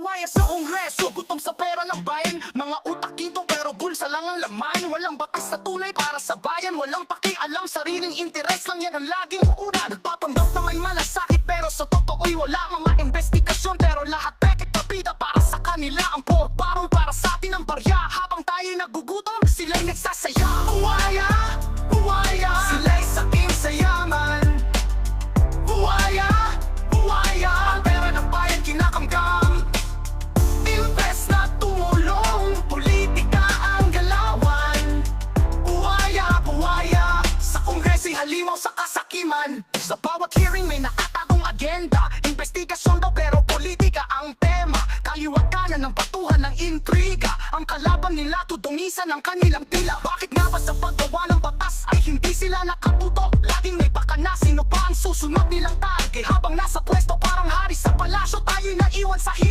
buwaya sa Kongreso, gutom sa pera ng bayan. Mga utak dito pero bulsa lang ang laman. Walang batas na tunay para sa bayan, walang pakialam, sariling interes lang yan ang laging una. Nagpapanggap na may malasakit pero sa totoo'y wala mga investigasyon. Pero lahat pekit pabida para sa kanila. Ang porbarong para sa atin ang barya. Habang tayo'y nagugutom, sila'y nagsasaya. Buwaya, buwaya, sila'y sakim sa yaman. Buwaya, buwaya, ang pera ng bayan kinakamgam. Invest na tumulong, politika ang galawan. Buwaya, buwaya, sa Kongreso'y halimaw sa kasakiman. Sa bawat hearing may nakatagong agenda. Investigasyon daw pero politika ang tema. Kaliwakanan ng batuhan ng intriga. Ang kalaban nila tudungisan ang kanilang tila. Bakit nga ba sa paggawa ng batas ay hindi sila nakatuto? Laging may pakana, sino pa ang susunod nilang target? Habang nasa pwesto parang hari sa palasyo, tayo'y naiwan sa hirap.